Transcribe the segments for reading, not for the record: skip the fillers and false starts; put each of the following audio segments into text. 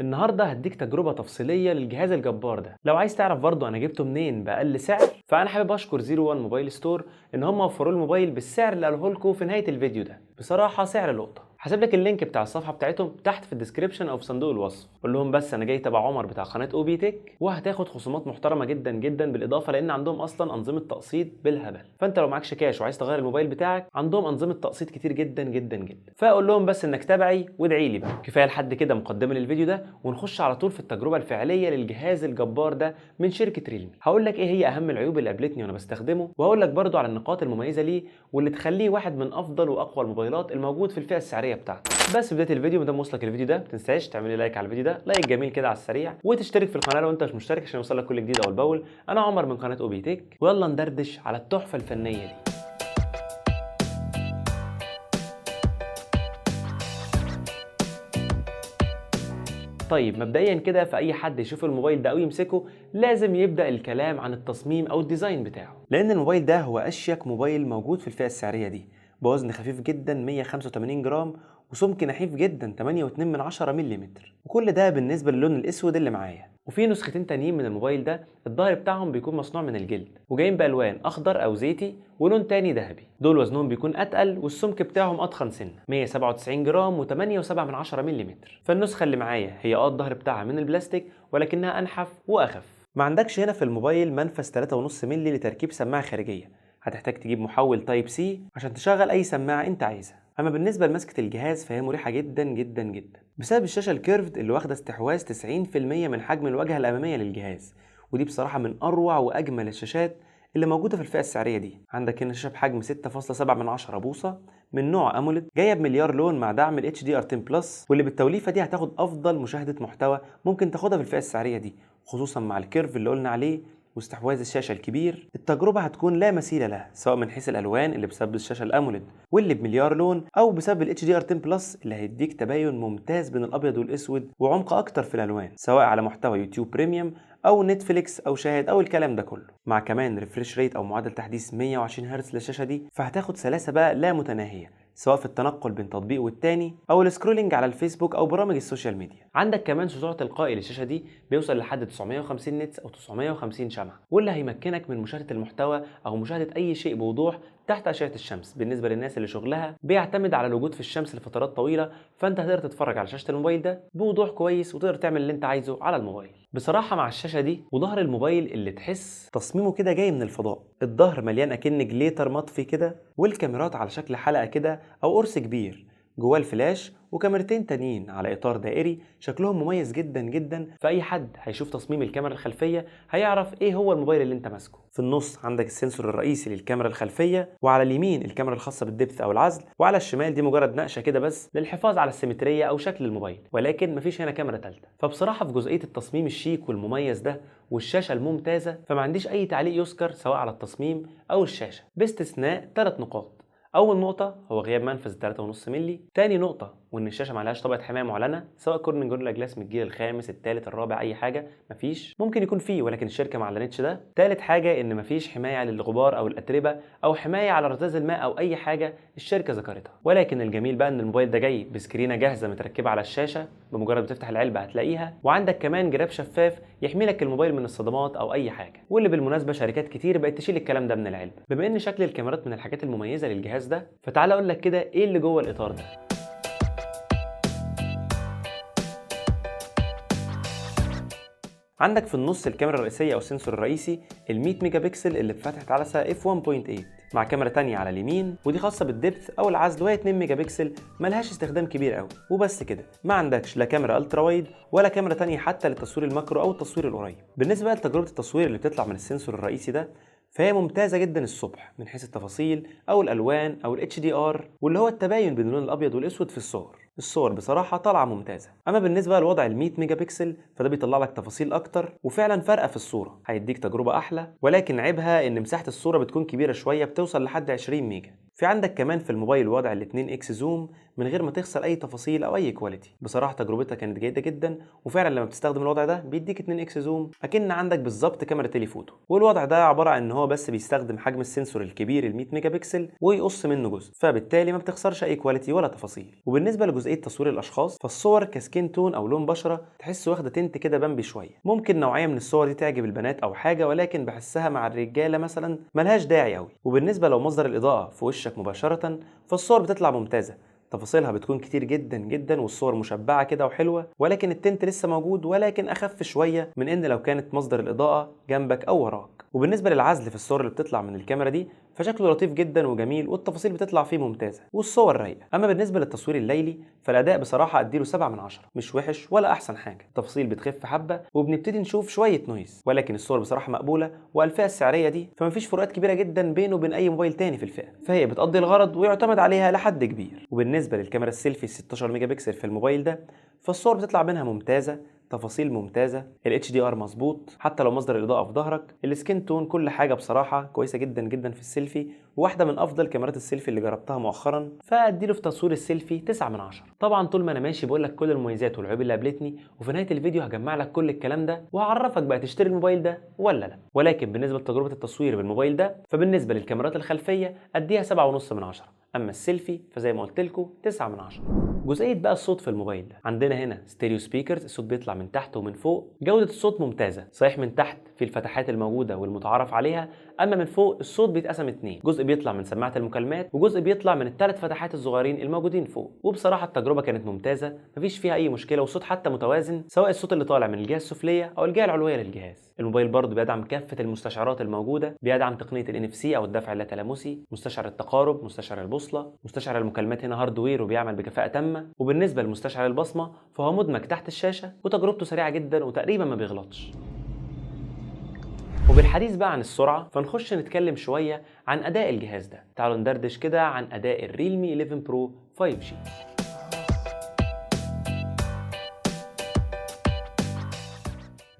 النهارده هديك تجربة تفصيلية للجهاز الجبار ده. لو عايز تعرف برضه انا جبته منين بأقل سعر، فانا حابب اشكر 01 موبايل ستور ان هم وفروا لي الموبايل بالسعر اللي قاله لكم في نهاية الفيديو ده. بصراحة سعر لقطة. هسيب لك اللينك بتاع الصفحة بتاعتهم تحت في الديسكريبشن او في صندوق الوصف. قول لهم بس انا جاي تبع عمر بتاع قناة او بي تك، وهتاخد خصومات محترمة جدا جدا، بالاضافة لان عندهم اصلا انظمة تقسيط بالهبل. فانت لو معكش كاش وعايز تغير الموبايل بتاعك، عندهم انظمة تقسيط كتير جدا جدا جدا. فاقول لهم بس انك تابعي وادعي لي بقى. كفاية لحد كده مقدمة للفيديو ده، ونخش على طول في التجربة الفعلية للجهاز الجبار ده من شركة ريلمي. هقول لك ايه هي اهم العيوب اللي قابلتني وانا بستخدمه، وهقول لك برضو على النقاط المميزة ليه واللي تخليه واحد من افضل واقوى الموبايلات الموجود في الفئة السعرية بتاعته. بس في بداية الفيديو، مادام وصلك الفيديو ده، ما تنساش تعمل لي لايك على الفيديو ده، لايك جميل كده على السريع، وتشترك في القناة لو انت مش مشترك عشان يوصلك كل جديد اول باول. انا عمر من قناة او بي تك، ويلا ندردش على التحفة الفنية دي. طيب مبدئيا كده، في اي حد يشوف الموبايل ده او يمسكه لازم يبدا الكلام عن التصميم او الديزاين بتاعه، لان الموبايل ده هو اشيك موبايل موجود في الفئه السعريه دي، بوزن خفيف جدا 185 جرام، وسمك نحيف جدا 8.2 ملم، وكل ده بالنسبه للون الاسود اللي معايا. وفي نسختين تانيين من الموبايل ده الظهر بتاعهم بيكون مصنوع من الجلد، وجايين بالوان اخضر او زيتي ولون تاني ذهبي. دول وزنهم بيكون اتقل والسمك بتاعهم اضخم سنه 197 جرام و8.7 ملم. فالنسخه اللي معايا هي الظهر بتاعها من البلاستيك، ولكنها انحف واخف. ما عندكش هنا في الموبايل منفذ 3.5 مللي لتركيب سماعه خارجيه، هتحتاج تجيب محول تايب سي عشان تشغل اي سماعه انت عايزها. اما بالنسبه لمسكه الجهاز فهي مريحه جدا جدا جدا، بسبب الشاشه الكيرفد اللي واخده استحواذ 90% من حجم الواجهه الاماميه للجهاز، ودي بصراحه من اروع واجمل الشاشات اللي موجوده في الفئه السعريه دي. عندك هنا شاشه بحجم 6.7 بوصه من نوع اموليد، جايه بمليار لون مع دعم ال HDR10 بلس، واللي بالتوليفه دي هتاخد افضل مشاهده محتوى ممكن تاخدها في الفئه السعريه دي، خصوصا مع الكيرف اللي قلنا عليه واستحواذ الشاشه الكبير. التجربه هتكون لا مثيل لها، سواء من حيث الالوان اللي بسبب الشاشه الاموليد واللي بمليار لون، او بسبب ال HDR10 بلس اللي هيديك تباين ممتاز بين الابيض والاسود وعمق اكتر في الالوان، سواء على محتوى يوتيوب بريميوم او نتفليكس او شاهد او الكلام ده كله، مع كمان ريفريش ريت او معدل تحديث 120 هرتز للشاشه دي. فهتاخد سلاسه بقى لا متناهيه، سواء في التنقل بين تطبيق والتاني او السكرولينج على الفيسبوك او برامج السوشيال ميديا. عندك كمان سطوع تلقائي للشاشه دي بيوصل لحد 950 نتس او 950 شمعه، واللي هيمكنك من مشاهده المحتوى او مشاهده اي شيء بوضوح تحت اشعه الشمس. بالنسبه للناس اللي شغلها بيعتمد على الوجود في الشمس لفترات طويله، فانت هتقدر تتفرج على شاشه الموبايل ده بوضوح كويس، وتقدر تعمل اللي انت عايزه على الموبايل. بصراحه مع الشاشه دي وظهر الموبايل اللي تحس تصميمه كده جاي من الفضاء، الظهر مليان اكن جليتر مطفي كده، والكاميرات على شكل حلقه كده او قرص كبير، جواه الفلاش وكاميرتين تانيين على اطار دائري شكلهم مميز جدا جدا. فاي حد هيشوف تصميم الكاميرا الخلفيه هيعرف ايه هو الموبايل اللي انت ماسكه. في النص عندك السنسور الرئيسي للكاميرا الخلفيه، وعلى اليمين الكاميرا الخاصه بالدبث او العزل، وعلى الشمال دي مجرد نقشه كده بس للحفاظ على السيمتريه او شكل الموبايل، ولكن مفيش هنا كاميرا ثالثه. فبصراحه في جزئيه التصميم الشيك والمميز ده والشاشه الممتازه، فما عنديش اي تعليق يذكر سواء على التصميم او الشاشه، باستثناء 3 نقاط. اول نقطه هو غياب منفذ 3.5 مللي، تاني نقطه وان الشاشه معلهاش طبقه حمايه معلنه، سواء كورنينج جوريلا جلاس من الجيل الخامس الثالث الرابع اي حاجه مفيش، ممكن يكون فيه ولكن الشركه ما اعلنتش ده. تالت حاجه ان مفيش حمايه للغبار او الاتربه او حمايه على رذاذ الماء او اي حاجه الشركه ذكرتها. ولكن الجميل بقى ان الموبايل ده جاي بسكرينه جاهزه متركبه على الشاشه، بمجرد بتفتح العلبه هتلاقيها، وعندك كمان جراب شفاف يحمي لك الموبايل من الصدمات او اي حاجه، واللي بالمناسبه شركات كتير بقت تشيل الكلام ده من العلبه. بما ان شكل الكاميرات من الحاجات المميزه للجهاز ده، فتعال اقول لك كده ايه اللي جوه الاطار ده. عندك في النص الكاميرا الرئيسيه او السنسور الرئيسي ال 100 ميجا بكسل اللي بفتحه عدسه اف 1.8، مع كاميرا تانية على اليمين ودي خاصه بالدبث او العزل وهي 2 ميجا بكسل، ملهاش استخدام كبير قوي. وبس كده، ما عندكش لا كاميرا الترا وايد ولا كاميرا تانية حتى للتصوير الماكرو او التصوير القريب. بالنسبه بقى لتجربه التصوير اللي بتطلع من السنسور الرئيسي ده، فهي ممتازه جدا الصبح من حيث التفاصيل او الالوان او ال HDR، واللي هو التباين بين اللون الابيض والاسود في الصور بصراحه طالعه ممتازه. اما بالنسبه لوضع ال 100 ميجا بكسل فده بيطلع لك تفاصيل اكتر وفعلا فارقه في الصوره، هيديك تجربه احلى، ولكن عيبها ان مساحه الصوره بتكون كبيره شويه، بتوصل لحد 20 ميجا. في عندك كمان في الموبايل وضع ال 2 اكس زوم من غير ما تخسر اي تفاصيل او اي كواليتي. بصراحه تجربتها كانت جيده جدا، وفعلا لما بتستخدم الوضع ده بيديك 2 اكس زوم اكن عندك بالظبط كاميرا تيليفوتو. والوضع ده عباره عن ان هو بس بيستخدم حجم السنسور الكبير ال 100 ميجا بكسل ويقص منه جزء، فبالتالي ما بتخسرش اي كواليتي ولا تفاصيل. وبالنسبه لجزئيه تصوير الاشخاص، فالصور كسكين تون او لون بشره تحس واخده تنت كده بامبي شويه. ممكن نوعيه من الصور دي تعجب البنات او حاجه، ولكن بحسها مع الرجاله مثلا ملهاش داعي قوي. وبالنسبه لو مصدر الاضاءه في وشك مباشره، فالصور بتطلع ممتازه، تفاصيلها بتكون كتير جدا جدا والصور مشبعه كده وحلوه، ولكن التنت لسه موجود ولكن اخف شويه من ان لو كانت مصدر الاضاءه جنبك او وراك. وبالنسبه للعزل في الصور اللي بتطلع من الكاميرا دي، فشكله لطيف جدا وجميل والتفاصيل بتطلع فيه ممتازه والصور رايقه. اما بالنسبه للتصوير الليلي فالاداء بصراحه اديله 7 من 10، مش وحش ولا احسن حاجه، التفاصيل بتخف حبه وبنبتدي نشوف شويه نويز، ولكن الصور بصراحه مقبوله. والفئه السعريه دي فمفيش فروقات كبيره جدا بينه وبين اي موبايل تاني في الفئه، فهي بتقضي الغرض ويعتمد عليها لحد كبير. وبالنسبه للكاميرا السيلفي 16 ميجا بكسل في الموبايل ده، فالصور بتطلع منها ممتازه، تفاصيل ممتازه، ال HDR مظبوط حتى لو مصدر الاضاءه في ظهرك، السكين تون، كل حاجه بصراحه كويسه جدا جدا في السيلفي، وواحده من افضل كاميرات السيلفي اللي جربتها مؤخرا، فاديله في تصوير السيلفي 9 من 10. طبعا طول ما انا ماشي بقول لك كل المميزات والعيوب اللي قابلتني، وفي نهايه الفيديو هجمع لك كل الكلام ده وهعرفك بقى تشتري الموبايل ده ولا لا. ولكن بالنسبه لتجربه التصوير بالموبايل ده، فبالنسبه للكاميرات الخلفيه اديها 7.5 من 10، اما السيلفي فزي ما قلت لكم 9 من 10. جزئيه بقى الصوت في الموبايل ده، عندنا هنا ستيريو سبيكرز، الصوت بيطلع من تحت ومن فوق، جوده الصوت ممتازه، صحيح من تحت في الفتحات الموجوده والمتعارف عليها، اما من فوق الصوت بيتقسم 2، جزء بيطلع من سماعه المكالمات وجزء بيطلع من الثلاث فتحات الصغيرين الموجودين فوق. وبصراحه التجربه كانت ممتازه، مفيش فيها اي مشكله، والصوت حتى متوازن سواء الصوت اللي طالع من الجهه السفليه او الجهه العلويه للجهاز. الموبايل برضه بيدعم كافه المستشعرات الموجوده، بيدعم تقنيه ال NFC او الدفع اللاتلامسي، مستشعر التقارب، مستشعر البوصله، مستشعر المكالمات هنا هاردوير وبيعمل بكفاءه تامه، وبالنسبه لمستشعر البصمه فهو مدمج تحت الشاشه وتجربته سريعه جدا وتقريبا ما بيغلطش. وبالحديث بقى عن السرعة، فنخش نتكلم شوية عن أداء الجهاز ده. تعالوا ندردش كده عن أداء الريلمي 11 برو 5G.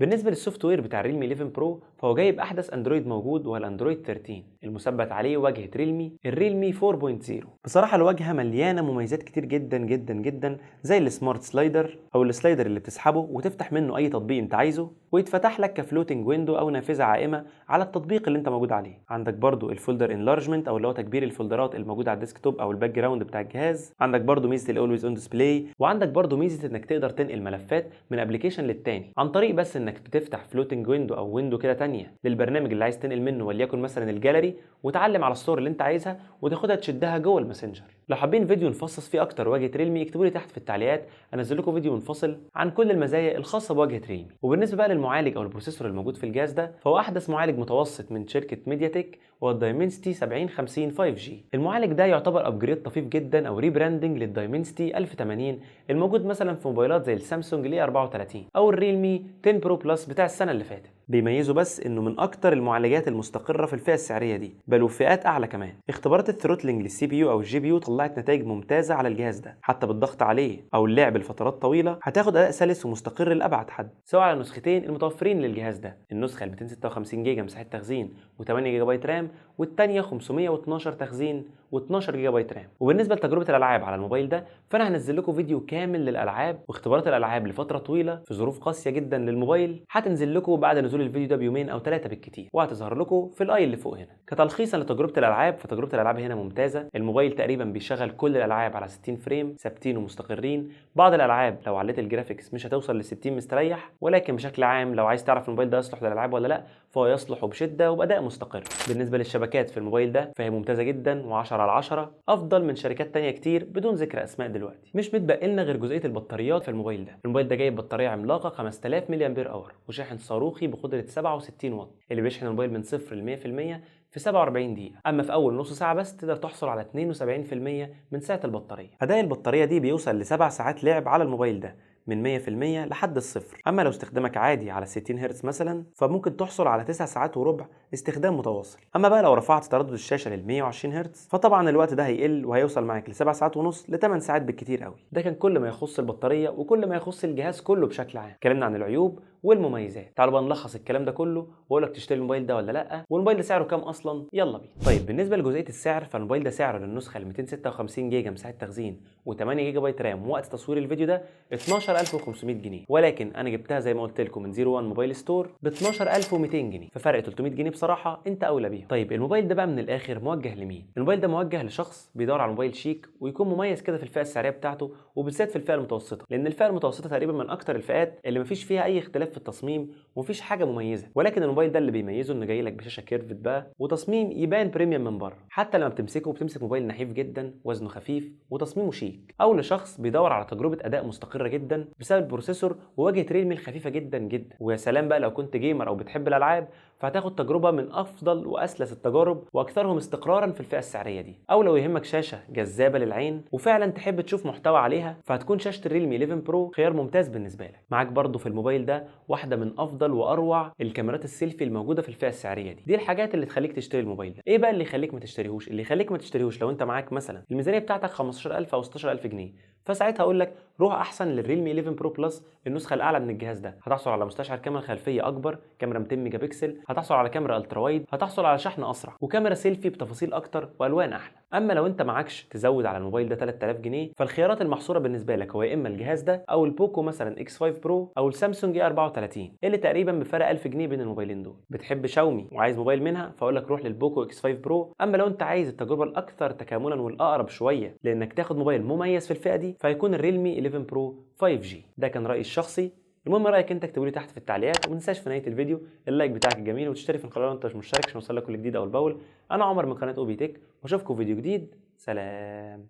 بالنسبه للسوفت وير بتاع ريلمي 11 برو، فهو جايب احدث اندرويد موجود وهو الاندرويد 13 المثبت عليه واجهه ريلمي الريلمي 4.0. بصراحه الواجهه مليانه مميزات كتير جدا جدا جدا، زي السمارت سلايدر او السلايدر اللي بتسحبه وتفتح منه اي تطبيق انت عايزه ويتفتح لك كفلوتنج ويندو او نافذه عائمه على التطبيق اللي انت موجود عليه. عندك برضو الفولدر انلارجمنت او اللي هو تكبير الفولدرات الموجوده على الديسكتوب او الباك جراوند بتاع الجهاز. عندك برضو ميزه الاولويز اون ديسبلاي، وعندك برضو ميزه انك تقدر تنقل ملفات من ابلكيشن للتاني عن طريق بس انك بتفتح فلوتنج ويندو او ويندو كده تانية للبرنامج اللي عايز تنقل منه، وليكن مثلا الجاليري، وتعلم على الصور اللي انت عايزها وتاخدها تشدها جوه الماسنجر. لو حابين فيديو نفصص فيه اكتر واجهه ريلمي اكتبوا لي تحت في التعليقات، انزل لكم فيديو منفصل عن كل المزايا الخاصه بواجهه ريلمي. وبالنسبه بقى للمعالج او البروسيسور الموجود في الجهاز ده، فهو احدث معالج متوسط من شركه ميديا تك وهو الدايمنسيتي 7050 5G. المعالج ده يعتبر ابجريد طفيف جدا او ريبراندنج للدايمنسيتي 1080 الموجود مثلا في موبايلات زي السامسونج الاي 34 او الريلمي 10 برو بلس بتاع السنه اللي فاتت. بيميزه بس انه من اكتر المعالجات المستقره في الفئه السعريه دي، بل وفئات اعلى كمان. اختبارات الثروتلينج للسي بي يو او الجي بي يو طلعت نتائج ممتازه على الجهاز ده، حتى بالضغط عليه او اللعب لفترات طويله هتاخد اداء سلس ومستقر لابعد حد، سواء على النسختين المتوفرين للجهاز ده، النسخه ال 256 جيجا مساحه تخزين و8 جيجا بايت رام، والثانيه 512 تخزين و12 جيجا بايت رام. وبالنسبه لتجربه الالعاب على الموبايل ده، فانا هنزل لكم فيديو كامل للالعاب واختبارات الالعاب لفتره طويله في ظروف قاسيه جدا للموبايل، هتنزل لكم بعد نزول الفيديو ده بيومين او 3 بالكتير، وهتظهر لكم في الاي اللي فوق هنا. كتلخيصا لتجربه الالعاب، فتجربه الالعاب هنا ممتازه، الموبايل تقريبا بيشغل كل الالعاب على 60 فريم ثابتين ومستقرين. بعض الالعاب لو عليت الجرافيكس مش هتوصل ل 60 مستريح، ولكن بشكل عام لو عايز تعرف الموبايل ده يصلح للالعاب ولا لا، فهو يصلح وبشده وباداء مستقر. بالنسبه للشبكات في الموبايل ده فهي ممتازه جدا و10 على 10، افضل من شركات تانية كتير بدون ذكر اسماء دلوقتي. مش متبقي لنا غير جزئيه البطاريات في الموبايل ده. الموبايل ده جايب بطاريه عملاقه 5000 ملي امبير اور وشاحن صاروخي بقدره 67 واط اللي بيشحن الموبايل من 0 ل 100% في 47 دقيقة، أما في أول نص ساعة بس تقدر تحصل على 72% من سعة البطارية. أداء البطارية دي بيوصل ل7 ساعات لعب على الموبايل ده من 100% لحد الصفر. أما لو استخدامك عادي على 60 هرتز مثلا، فممكن تحصل على 9 ساعات وربع استخدام متواصل. أما بقى لو رفعت تردد الشاشة لل 120 هرتز، فطبعا الوقت ده هيقل وهيوصل معاك ل7 ساعات ونص ل8 ساعات بالكتير قوي. ده كان كل ما يخص البطارية وكل ما يخص الجهاز كله بشكل عام. اتكلمنا عن العيوب والمميزات. تعالوا بقى نلخص الكلام ده كله واقول لك تشتري الموبايل ده ولا لا، والموبايل ده سعره كام اصلا. يلا بينا. طيب بالنسبه لجزئيه السعر، فالموبايل ده سعره للنسخه ال 256 جيجا مساحه تخزين و8 جيجا بايت رام وقت تصوير الفيديو ده 12500 جنيه، ولكن انا جبتها زي ما قلت لكم من 01 موبايل ستور ب 12200 جنيه، ففرق 300 جنيه بصراحه انت اولى بيهم. طيب الموبايل ده بقى من الاخر موجه لمين؟ الموبايل ده موجه لشخص بيدور على موبايل شيك ويكون مميز كده في الفئه السعريه بتاعته، وبالذات في الفئه المتوسطه، لان الفئه المتوسطه تقريبا من اكتر الفئات اللي مفيش فيها اي اختلاف في التصميم ومفيش حاجه مميزه، ولكن الموبايل ده اللي بيميزه انه جاي لك بشاشه كيرفت بقى وتصميم يبان بريميوم من بره، حتى لما بتمسك موبايل نحيف جدا، وزنه خفيف وتصميمه شيك. او لشخص بيدور على تجربه اداء مستقره جدا بسبب البروسيسور وواجهه ريلمي الخفيفه جدا جدا. ويا سلام بقى لو كنت جيمر او بتحب الالعاب، فهتاخد تجربه من افضل واسلس التجارب واكثرهم استقرارا في الفئه السعريه دي. او لو يهمك شاشه جذابه للعين وفعلا تحب تشوف محتوى عليها، فهتكون شاشه الريلمي 11 برو خيار ممتاز بالنسبه لك. معاك برضو في الموبايل ده واحده من افضل واروع الكاميرات السيلفي الموجوده في الفئه السعريه دي. الحاجات اللي تخليك تشتري الموبايل ده. ايه بقى اللي يخليك ما تشتريهوش؟ اللي يخليك ما تشتريهوش لو انت معاك مثلا الميزانيه بتاعتك 15000 او 16000 جنيه، فساعتها اقول لك روح احسن للريلمي 11 برو بلس، النسخه الاعلى من الجهاز ده. هتحصل على مستشعر كاميرا خلفيه اكبر، كاميرا 200 ميجا بكسل، هتحصل على كاميرا الترا وايد، هتحصل على شحن اسرع وكاميرا سيلفي بتفاصيل اكتر والوان احلى. اما لو انت معكش تزود على الموبايل ده 3000 جنيه، فالخيارات المحصوره بالنسبه لك هو يا اما الجهاز ده او البوكو مثلا اكس 5 برو او السامسونج اي 34 اللي تقريبا بفرق 1000 جنيه بين الموبايلين دول. بتحب شاومي وعايز موبايل منها، فاقول لك روح للبوكو اكس 5 برو. اما لو انت عايز التجربه الاكثر تكاملا والاقرب شويه لانك تاخد موبايل مميز في الفئه دي، فهيكون الريلمي 11 برو 5G. ده كان رايي الشخصي. المهم رايك انت اكتبوا لي تحت في التعليقات، وما تنساش في نهايه الفيديو اللايك بتاعك الجميل وتشترك في القناه لو انت مش مشترك عشان يوصلك كل جديد اول باول. انا عمر من قناه اوبي تك، واشوفكم في فيديو جديد. سلام.